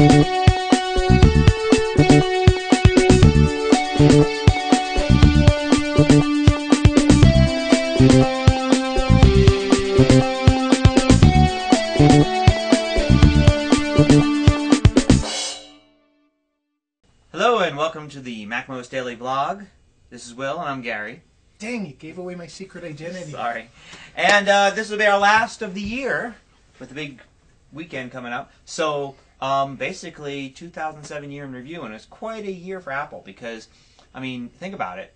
Hello and welcome to the MacMost Daily Blog. This is Will and I'm Gary. Dang, you gave away my secret identity. Sorry. And this will be our last of the year with the big weekend coming up. So basically 2007 year in review, and it's quite a year for Apple because, I mean, think about it.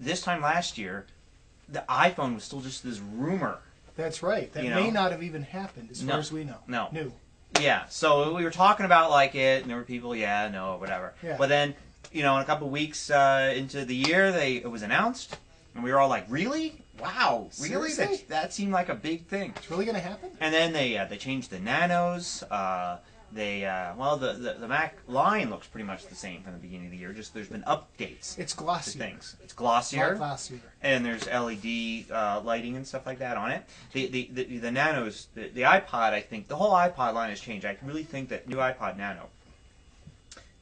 This time last year, the iPhone was still just this rumor. That's right. That may not have even happened as far as we know. No. New. Yeah, so we were talking about like it, and there were people, yeah, no, whatever. Yeah. But then, in a couple of weeks into the year, it was announced, and we were all like, really? Wow, really? Seriously? That seemed like a big thing. It's really going to happen? And then they changed the nanos. The Mac line looks pretty much the same from the beginning of the year. Just there's been updates. It's glossier. To things. It's glossier. More glossier. And there's LED lighting and stuff like that on it. The nanos, the iPod, I think the whole iPod line has changed. I really think that new iPod Nano,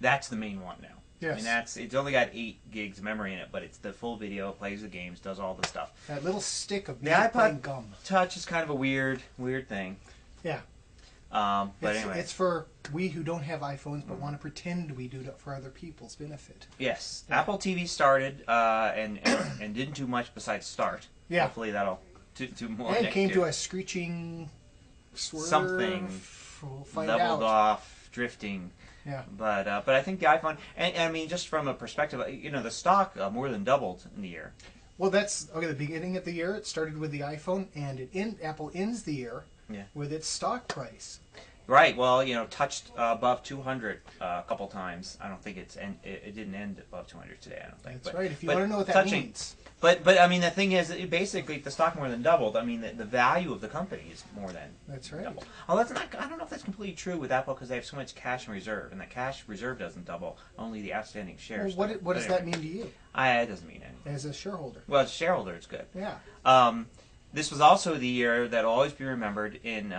that's the main one now. Yes. I mean, it's only got 8 gigs of memory in it, but it's the full video, plays the games, does all the stuff. That little stick of the iPod gum. Touch is kind of a weird thing. Yeah. But anyway, it's for we who don't have iPhones but want to pretend we do it for other people's benefit. Yes, yeah. Apple TV started and didn't do much besides start. Yeah. Hopefully that'll do more. And came to a screeching swerve. Something we'll find leveled out. off, drifting. Yeah. But I think the iPhone, and I mean, just from a perspective, the stock more than doubled in the year. Well, that's okay. The beginning of the year, it started with the iPhone, and Apple ends the year with its stock price. Right. Well, touched above 200 a couple times. I don't think it didn't end above 200 today. I don't think. That's right. If you want to know what that means. But I mean, the thing is, basically, if the stock more than doubled, I mean, the value of the company is more than doubled. Oh, that's not. I don't know if that's completely true with Apple because they have so much cash in reserve, and that cash reserve doesn't double. Only the outstanding shares. Well, what does that mean to you? It doesn't mean anything. As a shareholder. Well, as a shareholder, it's good. Yeah. This was also the year that will always be remembered in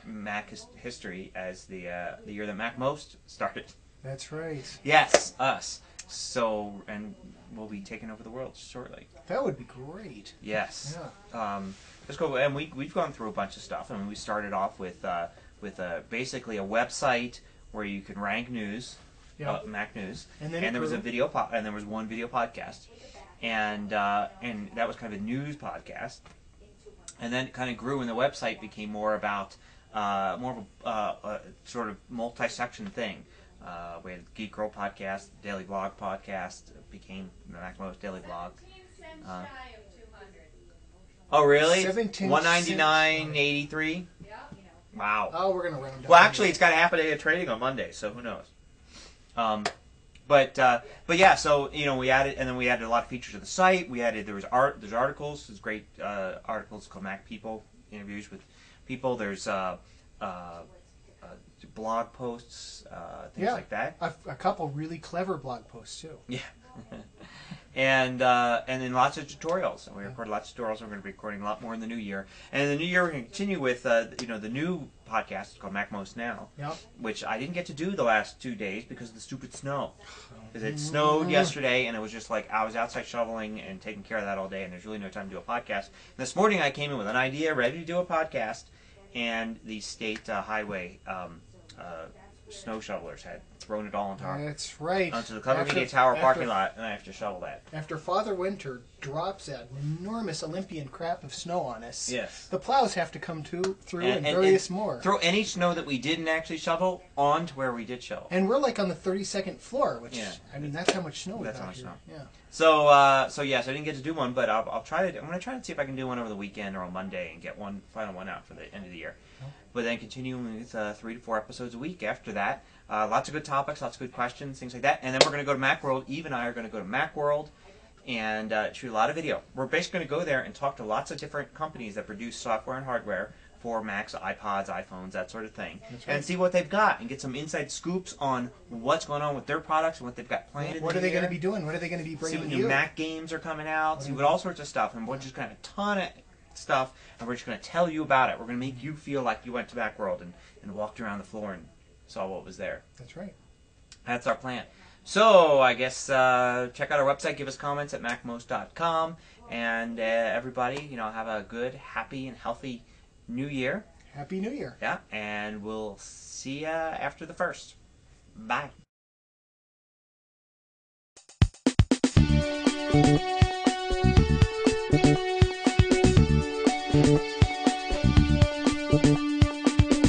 Mac history as the year that MacMost started. That's right. Yes, us. So, and we'll be taking over the world shortly. That would be great. Yes. Yeah. Let's go. And we've gone through a bunch of stuff. I mean, we started off with basically a website where you can rank news, Mac news, and there was a video and there was one video podcast, and that was kind of a news podcast. And then it kind of grew, and the website became more about more of a sort of multi-section thing. We had Geek Girl podcast, Daily Blog podcast, became the MacMost Daily Blog. Oh, really? 199.83. Wow. Oh, we're gonna round up. Well, actually, it's got a half a day of trading on Monday, so who knows? But yeah, so we added, and then we added a lot of features to the site. There's articles. There's great articles called Mac People, interviews with people. There's blog posts, things like that. A couple really clever blog posts too. Yeah. And then lots of tutorials. And we recorded lots of tutorials. We're going to be recording a lot more in the new year. And in the new year, we're going to continue with the new podcast. It's called MacMost Now, which I didn't get to do the last 2 days because of the stupid snow. Because it snowed yesterday, and it was just like I was outside shoveling and taking care of that all day, and there's really no time to do a podcast. And this morning, I came in with an idea, ready to do a podcast, and the state highway snow shovelers had thrown it all onto the Clever Media Tower parking lot, and I have to shovel that. After Father Winter drops that enormous Olympian crap of snow on us, the plows have to come through and various more. Throw any snow that we didn't actually shovel onto where we did shovel. And we're like on the 32nd floor, which I mean that's how much snow we got here. Snow. Yeah. So I didn't get to do one, but I'm going to try to see if I can do one over the weekend or on Monday and get one final one out for the end of the year. But then continuing with 3 to 4 episodes a week after that. Lots of good topics, lots of good questions, things like that. And then we're going to go to Macworld. Eve and I are going to go to Macworld and shoot a lot of video. We're basically going to go there and talk to lots of different companies that produce software and hardware for Macs, iPods, iPhones, that sort of thing. And see what they've got and get some inside scoops on what's going on with their products and what they've got planned in the year. What are they going to be doing? What are they going to be bringing you? See what new Mac games are coming out. See what all sorts of stuff. And we're just going to have a ton of stuff, and we're just going to tell you about it. We're going to make you feel like you went to Macworld and walked around the floor and saw what was there. That's right. That's our plan. So I guess check out our website. Give us comments at MacMost.com. And everybody, have a good, happy, and healthy New Year. Happy New Year. Yeah, and we'll see you after the 1st. Bye.